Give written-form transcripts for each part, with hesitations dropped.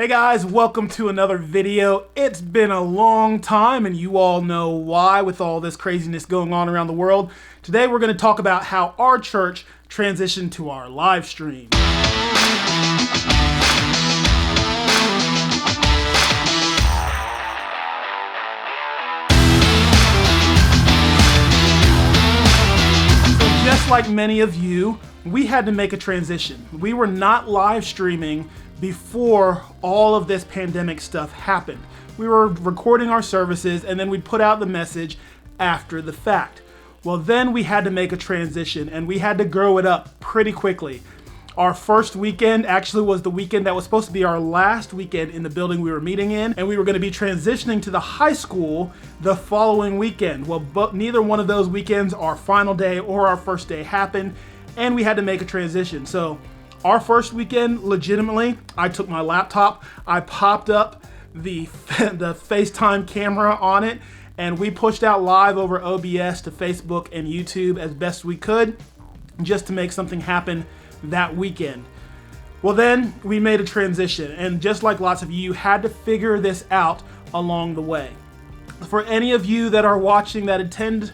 Hey guys, welcome to another video. It's been a long time and you all know why with all this craziness going on around the world. Today we're going to talk about how our church transitioned to our live stream. So just like many of you, we had to make a transition. We were not live streaming before all of this pandemic stuff happened. We were recording our services and then we'd put out the message after the fact. Well, then we had to make a transition and we had to grow it up pretty quickly. Our first weekend actually was the weekend that was supposed to be our last weekend in the building we were meeting in, and we were going to be transitioning to the high school the following weekend. Well, but neither one of those weekends, our final day or our first day, happened, and we had to make a transition. So our first weekend, legitimately, I took my laptop, I popped up the FaceTime camera on it, and we pushed out live over OBS to Facebook and YouTube as best we could, just to make something happen that weekend. Well, then we made a transition, and just like lots of you, had to figure this out along the way. For any of you that are watching that attend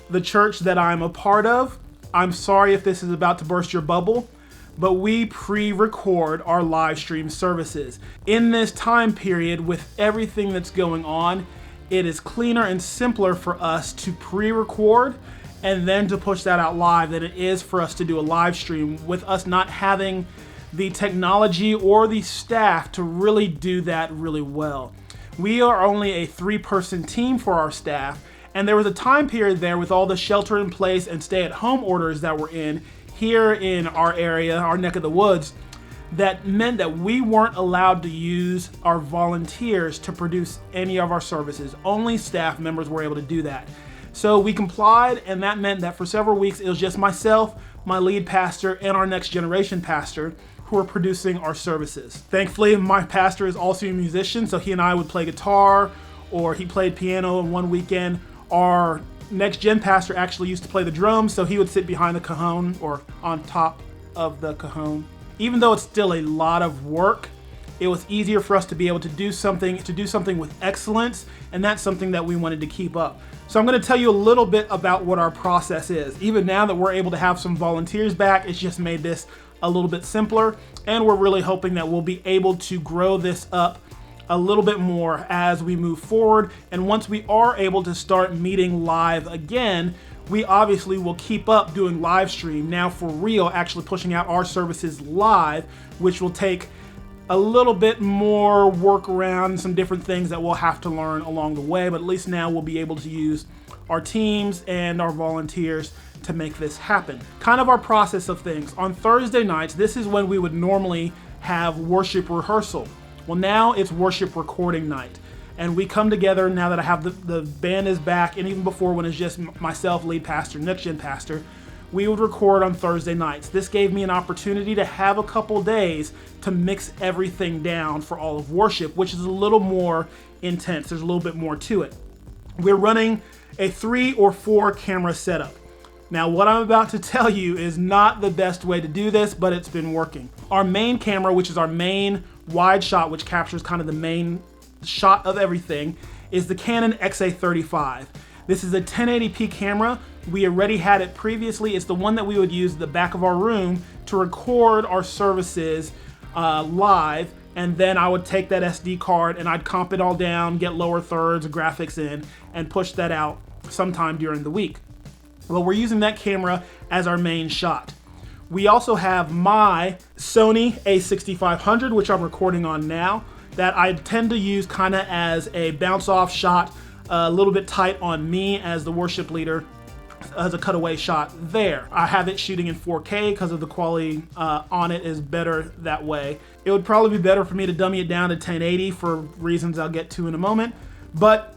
the church that I'm a part of, I'm sorry if this is about to burst your bubble, but we pre-record our live stream services. In this time period, with everything that's going on, it is cleaner and simpler for us to pre-record and then to push that out live than it is for us to do a live stream, with us not having the technology or the staff to really do that really well. We are only a 3-person team for our staff, and there was a time period there with all the shelter in place and stay-at-home orders that were in here in our area, our neck of the woods, that meant that we weren't allowed to use our volunteers to produce any of our services. Only staff members were able to do that. So we complied, and that meant that for several weeks it was just myself, my lead pastor, and our next generation pastor who were producing our services. Thankfully, my pastor is also a musician, so he and I would play guitar, or he played piano in one weekend. Our next gen pastor actually used to play the drums, so he would sit behind the cajon or on top of the cajon. Even though it's still a lot of work, it was easier for us to be able to do something with excellence, and that's something that we wanted to keep up. So I'm going to tell you a little bit about what our process is. Even now that we're able to have some volunteers back, it's just made this a little bit simpler, and we're really hoping that we'll be able to grow this up a little bit more as we move forward. And once we are able to start meeting live again, we obviously will keep up doing live stream now for real, actually pushing out our services live, which will take a little bit more work around some different things that we'll have to learn along the way, but at least now we'll be able to use our teams and our volunteers to make this happen. Kind of our process of things. On Thursday nights, this is when we would normally have worship rehearsal. Well, now it's worship recording night, and we come together now that I have the band is back, and even before when it's just myself, lead pastor, next gen pastor, we would record on Thursday nights. This gave me an opportunity to have a couple days to mix everything down for all of worship, which is a little more intense. There's a little bit more to it. We're running a 3 or 4 camera setup. Now, what I'm about to tell you is not the best way to do this, but it's been working. Our main camera, which is our main wide shot, which captures kind of the main shot of everything, is the Canon XA35. This is a 1080p camera. We already had it previously. It's the one that we would use at the back of our room to record our services live, and then I would take that SD card and I'd comp it all down, get lower thirds, graphics in, and push that out sometime during the week. Well, we're using that camera as our main shot. We also have my Sony a6500, which I'm recording on now, that I tend to use kind of as a bounce-off shot, a little bit tight on me as the worship leader, as a cutaway shot there. I have it shooting in 4K because of the quality on it is better that way. It would probably be better for me to dummy it down to 1080 for reasons I'll get to in a moment, but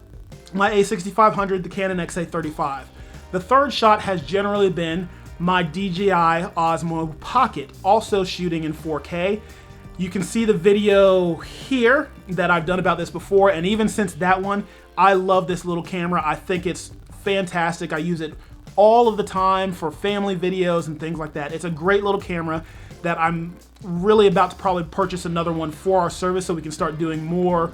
my a6500, the Canon XA35. The third shot has generally been my DJI Osmo Pocket, also shooting in 4K. You can see the video here that I've done about this before, and even since that one, I love this little camera. I think it's fantastic. I use it all of the time for family videos and things like that. It's a great little camera that I'm really about to probably purchase another one for our service so we can start doing more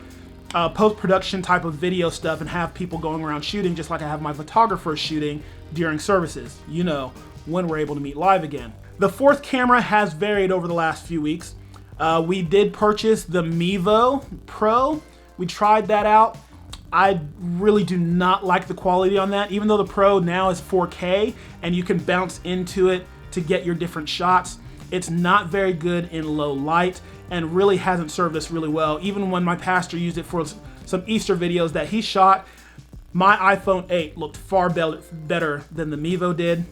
post-production type of video stuff and have people going around shooting just like I have my photographers shooting during services, when we're able to meet live again. The fourth camera has varied over the last few weeks. We did purchase the Mevo Pro. We tried that out. I really do not like the quality on that, even though the Pro now is 4K and you can bounce into it to get your different shots. It's not very good in low light and really hasn't served us really well. Even when my pastor used it for some Easter videos that he shot, my iPhone 8 looked far better than the Mevo did,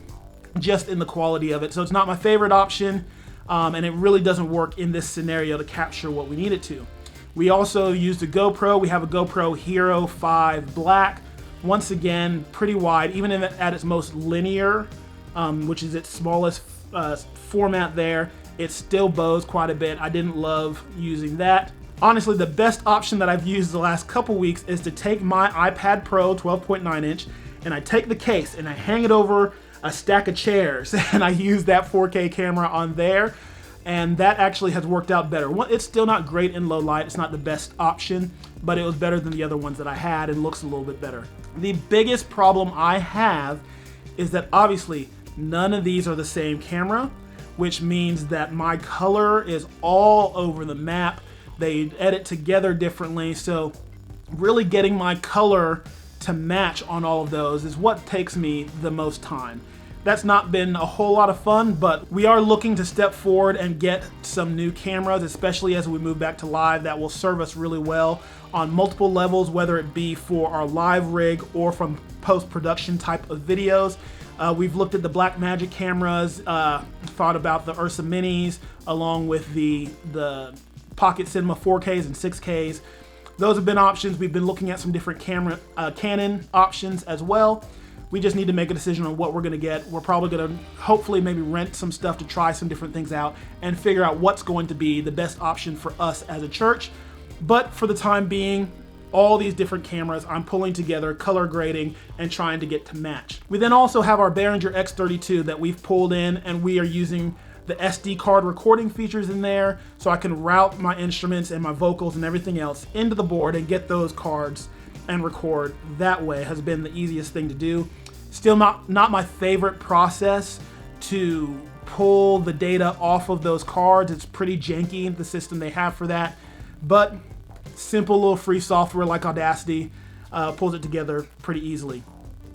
just in the quality of it. So it's not my favorite option, and it really doesn't work in this scenario to capture what we need it to. We also used a GoPro. We have a GoPro Hero 5 Black. Once again, pretty wide, even at its most linear, which is its smallest format there. It still bows quite a bit. I didn't love using that. Honestly, the best option that I've used the last couple weeks is to take my iPad Pro 12.9 inch and I take the case and I hang it over a stack of chairs and I use that 4K camera on there, and that actually has worked out better. It's still not great in low light. It's not the best option, but it was better than the other ones that I had and looks a little bit better. The biggest problem I have is that obviously none of these are the same camera, which means that my color is all over the map. They edit together differently, so really getting my color to match on all of those is what takes me the most time. That's not been a whole lot of fun, but we are looking to step forward and get some new cameras, especially as we move back to live, that will serve us really well on multiple levels, whether it be for our live rig or from post-production type of videos. We've looked at the Blackmagic cameras, thought about the Ursa Minis, along with the Pocket Cinema 4Ks and 6Ks. Those have been options. We've been looking at some different Canon options as well. We just need to make a decision on what we're going to get. We're probably going to hopefully maybe rent some stuff to try some different things out and figure out what's going to be the best option for us as a church. But for the time being, all these different cameras I'm pulling together, color grading, and trying to get to match. We then also have our Behringer X32 that we've pulled in, and we are using the SD card recording features in there so I can route my instruments and my vocals and everything else into the board and get those cards and record that way. Has been the easiest thing to do. Still not my favorite process to pull the data off of those cards. It's pretty janky, the system they have for that, but simple little free software like Audacity pulls it together pretty easily.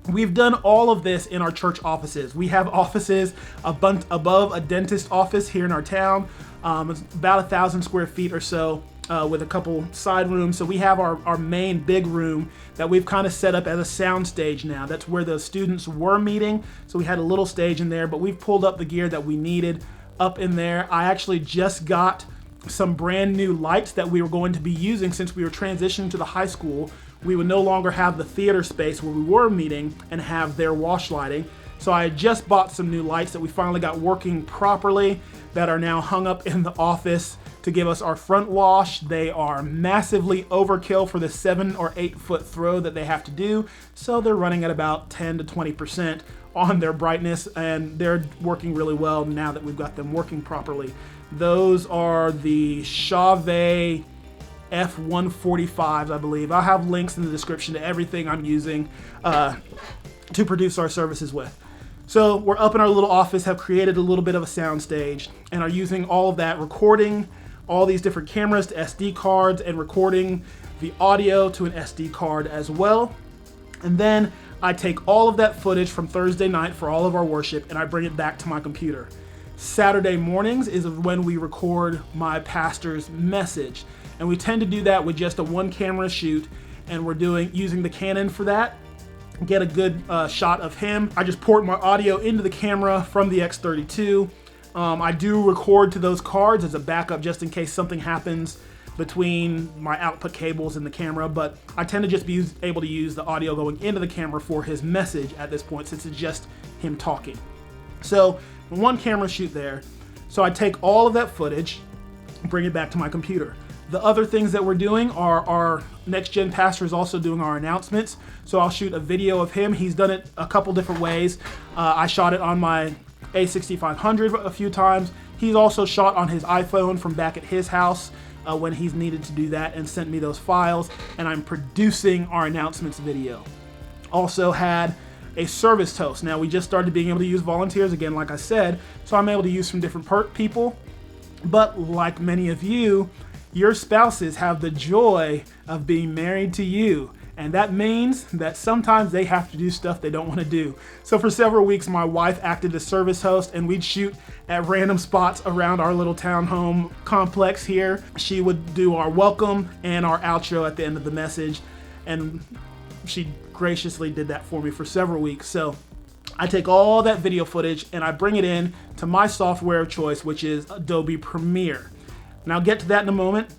We've done all of this in our church offices. We have offices above a dentist office here in our town. It's about 1,000 square feet or so, with a couple side rooms. So we have our main big room that we've kind of set up as a sound stage now. That's where the students were meeting. So we had a little stage in there, but we've pulled up the gear that we needed up in there. I actually just got some brand new lights that we were going to be using since we were transitioning to the high school. We would no longer have the theater space where we were meeting and have their wash lighting. So I just bought some new lights that we finally got working properly that are now hung up in the office to give us our front wash. They are massively overkill for the 7 or 8 foot throw that they have to do. So they're running at about 10 to 20% on their brightness, and they're working really well now that we've got them working properly. Those are the Chauvet F145s, I believe. I'll have links in the description to everything I'm using to produce our services with. So we're up in our little office, have created a little bit of a sound stage, and are using all of that, recording all these different cameras to SD cards and recording the audio to an SD card as well. And then I take all of that footage from Thursday night for all of our worship and I bring it back to my computer. Saturday mornings is when we record my pastor's message. And we tend to do that with just a one camera shoot, and we're using the Canon for that. Get a good shot of him. I just port my audio into the camera from the X32. I do record to those cards as a backup just in case something happens between my output cables and the camera, but I tend to just be able to use the audio going into the camera for his message at this point, since it's just him talking. So one camera shoot there. So I take all of that footage, bring it back to my computer. The other things that we're doing are our Next Gen pastor is also doing our announcements. So I'll shoot a video of him. He's done it a couple different ways. I shot it on my A6500 a few times. He's also shot on his iPhone from back at his house when he's needed to do that, and sent me those files, and I'm producing our announcements video. Also had a service host. Now we just started being able to use volunteers again, like I said, so I'm able to use some different people. But like many of you, your spouses have the joy of being married to you. And that means that sometimes they have to do stuff they don't want to do. So for several weeks, my wife acted as service host, and we'd shoot at random spots around our little townhome complex here. She would do our welcome and our outro at the end of the message. And she graciously did that for me for several weeks. So I take all that video footage and I bring it in to my software of choice, which is Adobe Premiere. And I'll get to that in a moment.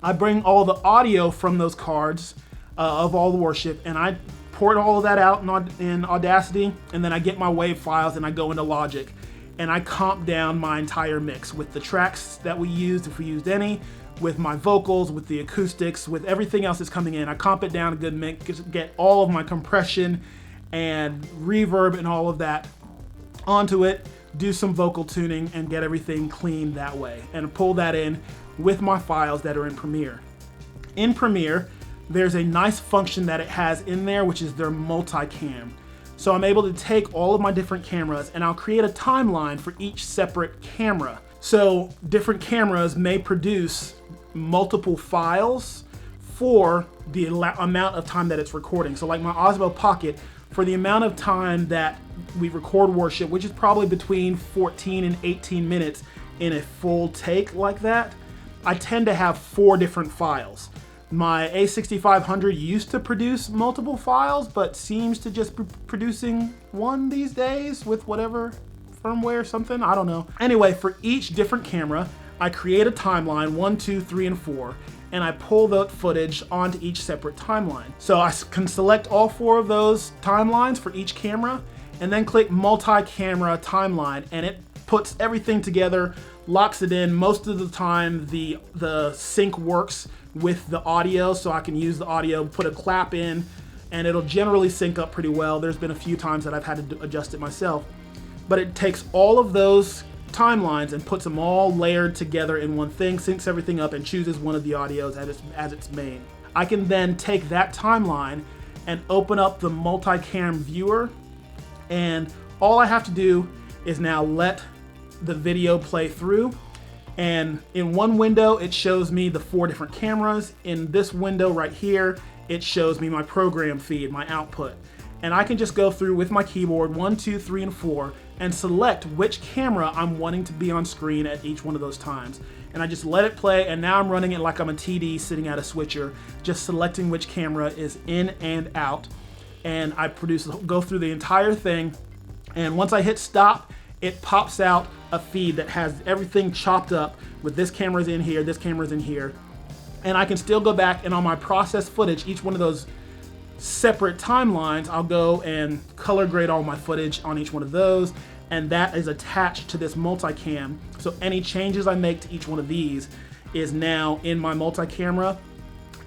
I bring all the audio from those cards of all the worship, and I port all of that out in Audacity, and then I get my WAV files and I go into Logic, and I comp down my entire mix with the tracks that we used, if we used any, with my vocals, with the acoustics, with everything else that's coming in. I comp it down a good mix, get all of my compression and reverb and all of that onto it, do some vocal tuning, and get everything clean that way, and pull that in with my files that are in Premiere. In Premiere, there's a nice function that it has in there, which is their multicam. So I'm able to take all of my different cameras and I'll create a timeline for each separate camera. So different cameras may produce multiple files for the amount of time that it's recording. So like my Osmo Pocket, for the amount of time that we record worship, which is probably between 14 and 18 minutes in a full take like that, I tend to have 4 different files. My A6500 used to produce multiple files, but seems to just be producing one these days with whatever firmware or something, I don't know. Anyway, for each different camera, I create a timeline, 1, 2, 3, and 4, and I pull that footage onto each separate timeline. So I can select all 4 of those timelines for each camera, and then click multi-camera timeline, and it puts everything together, locks it in. Most of the time, the sync works with the audio, so I can use the audio, put a clap in, and it'll generally sync up pretty well. There's been a few times that I've had to adjust it myself. But it takes all of those timelines and puts them all layered together in one thing, syncs everything up, and chooses one of the audios as its main. I can then take that timeline and open up the multicam viewer, and all I have to do is now let the video play through. And in one window, it shows me the 4 different cameras. In this window right here, it shows me my program feed, my output. And I can just go through with my keyboard, 1, 2, 3, and 4, and select which camera I'm wanting to be on screen at each one of those times. And I just let it play, and now I'm running it like I'm a TD sitting at a switcher, just selecting which camera is in and out. And I go through the entire thing, and once I hit stop, it pops out a feed that has everything chopped up with this camera's in here, this camera's in here. And I can still go back, and on my process footage, each one of those separate timelines, I'll go and color grade all my footage on each one of those, and that is attached to this multicam. So any changes I make to each one of these is now in my multi-camera,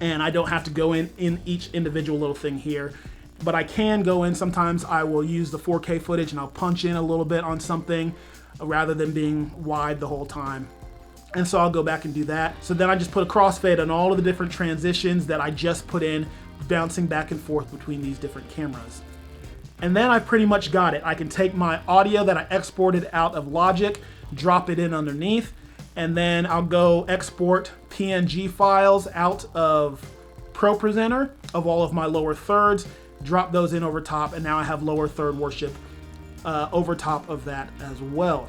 and I don't have to go in each individual little thing here. But I can go in, sometimes I will use the 4K footage and I'll punch in a little bit on something rather than being wide the whole time. And so I'll go back and do that. So then I just put a crossfade on all of the different transitions that I just put in, bouncing back and forth between these different cameras. And then I pretty much got it. I can take my audio that I exported out of Logic, drop it in underneath, and then I'll go export PNG files out of Pro Presenter of all of my lower thirds, drop those in over top, and now I have lower third worship over top of that as well.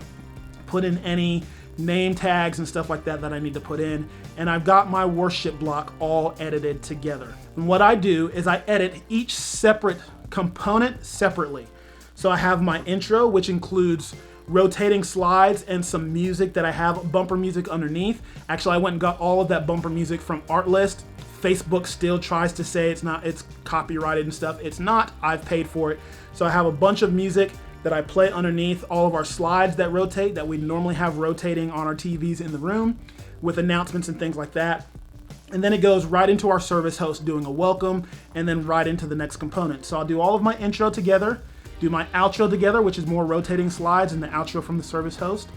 Put in any name tags and stuff like that that I need to put in, and I've got my worship block all edited together. And what I do is I edit each separate component separately. So I have my intro, which includes rotating slides and some music that I have, bumper music underneath. Actually, I went and got all of that bumper music from Artlist. Facebook still tries to say it's copyrighted and stuff. It's not. I've paid for it. So I have a bunch of music that I play underneath all of our slides that rotate, that we normally have rotating on our TVs in the room, with announcements and things like that. And then it goes right into our service host doing a welcome, and then right into the next component. So I'll do all of my intro together, do my outro together, which is more rotating slides and the outro from the service host.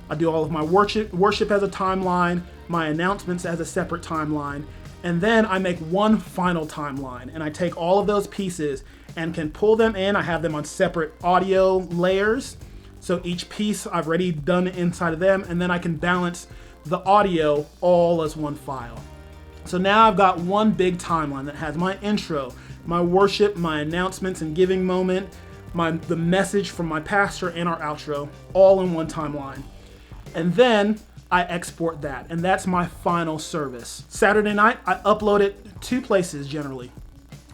I do all of my worship as a timeline, my announcements as a separate timeline, and then I make one final timeline, and I take all of those pieces and can pull them in. I have them on separate audio layers. So each piece I've already done inside of them, and then I can balance the audio all as one file. So now I've got one big timeline that has my intro, my worship, my announcements and giving moment, the message from my pastor, and our outro, all in one timeline. And then I export that, and that's my final service. Saturday night, I upload it two places generally.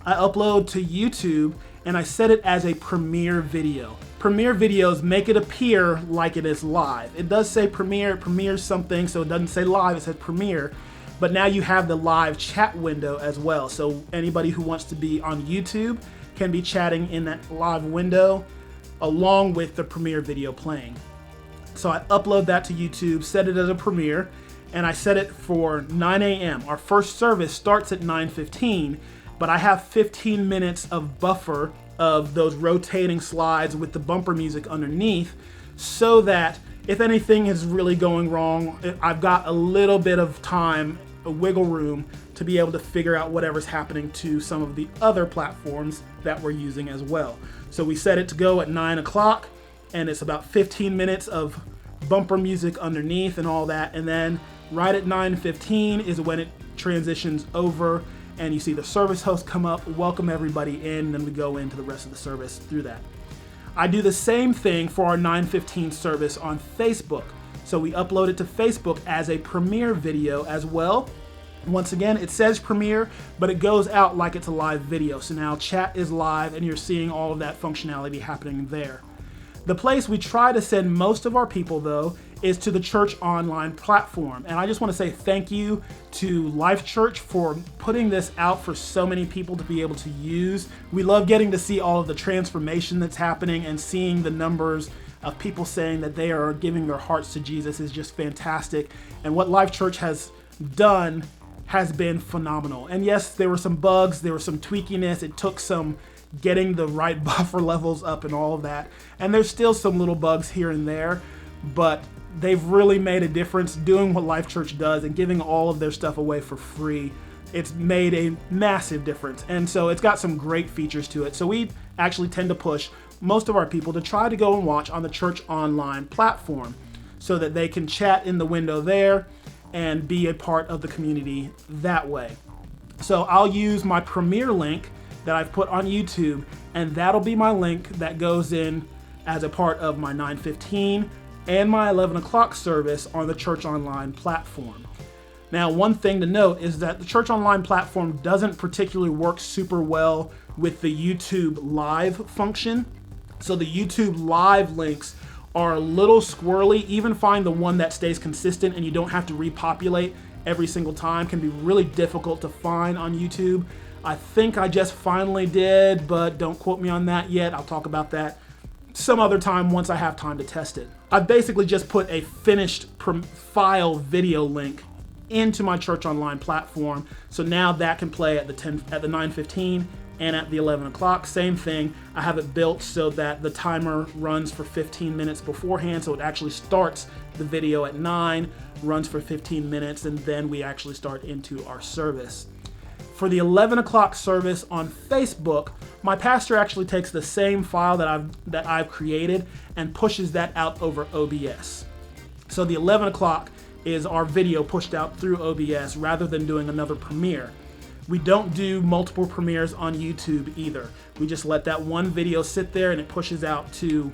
I upload to YouTube, and I set it as a premiere video. Premiere videos make it appear like it is live. It does say premiere, it premieres something, so it doesn't say live, it says premiere. But now you have the live chat window as well. So anybody who wants to be on YouTube can be chatting in that live window along with the premiere video playing. So I upload that to YouTube, set it as a premiere, and I set it for 9 a.m. Our first service starts at 9:15, but I have 15 minutes of buffer of those rotating slides with the bumper music underneath, so that if anything is really going wrong, I've got a little bit of time, a wiggle room, to be able to figure out whatever's happening to some of the other platforms that we're using as well. So we set it to go at 9 o'clock, and it's about 15 minutes of bumper music underneath and all that, and then right at 9:15 is when it transitions over, and you see the service host come up, welcome everybody in, and then we go into the rest of the service through that. I do the same thing for our 9:15 service on Facebook. So we upload it to Facebook as a premiere video as well. Once again, it says premiere, but it goes out like it's a live video. So now chat is live, and you're seeing all of that functionality happening there. The place we try to send most of our people, though, is to the Church Online platform. And I just want to say thank you to Life Church for putting this out for so many people to be able to use. We love getting to see all of the transformation that's happening, and seeing the numbers of people saying that they are giving their hearts to Jesus is just fantastic. And what Life Church has done has been phenomenal. And yes, there were some bugs, there was some tweakiness. It took some getting the right buffer levels up and all of that. And there's still some little bugs here and there, but they've really made a difference doing what Life Church does and giving all of their stuff away for free. It's made a massive difference. And so it's got some great features to it. So we actually tend to push most of our people to try to go and watch on the Church Online platform so that they can chat in the window there and be a part of the community that way. So I'll use my premiere link that I've put on YouTube, and that'll be my link that goes in as a part of my 9:15 and my 11 o'clock service on the Church Online platform. Now, one thing to note is that the Church Online platform doesn't particularly work super well with the YouTube Live function. So the YouTube Live links are a little squirrely. Even find the one that stays consistent and you don't have to repopulate every single time can be really difficult to find on YouTube. I think I just finally did, but don't quote me on that yet. I'll talk about that some other time once I have time to test it. I've basically just put a finished file video link into my Church Online platform. So now that can play at the 9:15 and at the 11 o'clock. Same thing. I have it built so that the timer runs for 15 minutes beforehand. So it actually starts the video at 9, runs for 15 minutes, and then we actually start into our service. For the 11 o'clock service on Facebook, my pastor actually takes the same file that I've created and pushes that out over OBS. So the 11 o'clock is our video pushed out through OBS rather than doing another premiere. We don't do multiple premieres on YouTube either. We just let that one video sit there and it pushes out to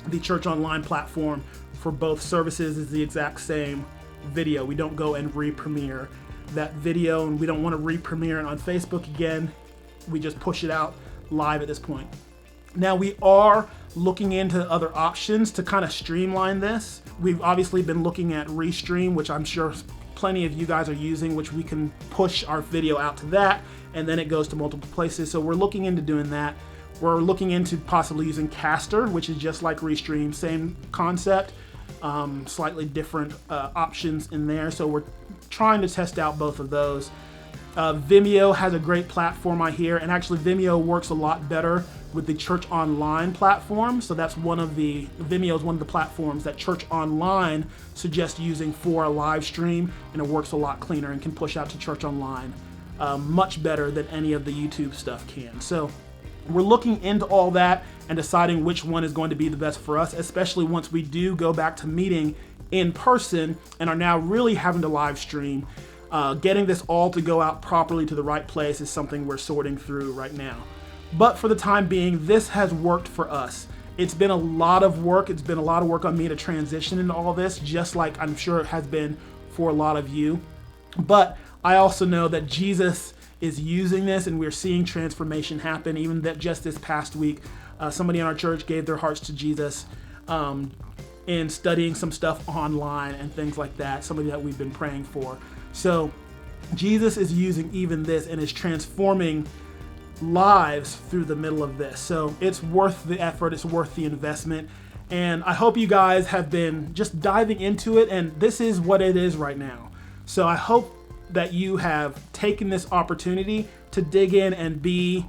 the Church Online platform for both services. Is the exact same video. We don't go and re-premiere that video, and we don't want to re-premiere it on Facebook again. We just push it out live at this point. Now we are looking into other options to kind of streamline this. We've obviously been looking at Restream, which I'm sure plenty of you guys are using, which we can push our video out to that and then it goes to multiple places. So we're looking into doing that. We're looking into possibly using Caster, which is just like Restream, same concept, slightly different options in there. So we're trying to test out both of those. Vimeo has a great platform, I hear, and actually Vimeo works a lot better with the Church Online platform. So that's Vimeo is one of the platforms that Church Online suggests using for a live stream, and it works a lot cleaner and can push out to Church Online much better than any of the YouTube stuff can. So we're looking into all that and deciding which one is going to be the best for us, especially once we do go back to meeting in person and are now really having to live stream. Getting this all to go out properly to the right place is something we're sorting through right now. But for the time being, this has worked for us. It's been a lot of work. It's been a lot of work on me to transition into all this, just like I'm sure it has been for a lot of you. But I also know that Jesus is using this, and we're seeing transformation happen. Even that just this past week, somebody in our church gave their hearts to Jesus in studying some stuff online and things like that, somebody that we've been praying for. So Jesus is using even this and is transforming lives through the middle of this. So it's worth the effort, it's worth the investment. And I hope you guys have been just diving into it, and this is what it is right now. So I hope that you have taken this opportunity to dig in and be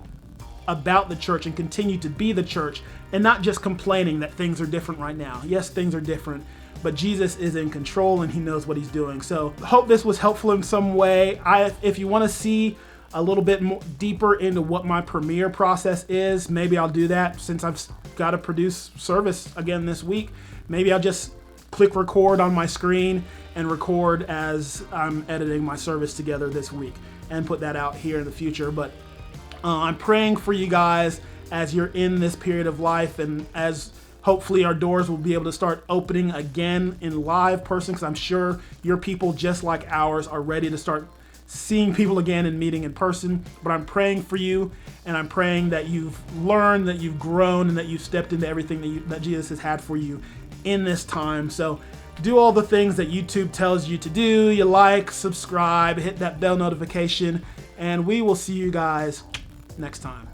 about the church and continue to be the church, and not just complaining that things are different right now. Yes, things are different, but Jesus is in control and he knows what he's doing. So I hope this was helpful in some way. If you want to see a little bit more deeper into what my premiere process is, maybe I'll do that. Since I've got to produce service again this week, maybe I'll just click record on my screen and record as I'm editing my service together this week and put that out here in the future. But I'm praying for you guys as you're in this period of life, and as hopefully our doors will be able to start opening again in live person, because I'm sure your people, just like ours, are ready to start seeing people again and meeting in person. But I'm praying for you, and I'm praying that you've learned, that you've grown, and that you've stepped into everything that Jesus has had for you in this time. So do all the things that YouTube tells you to do. You like, subscribe, hit that bell notification, and we will see you guys next time.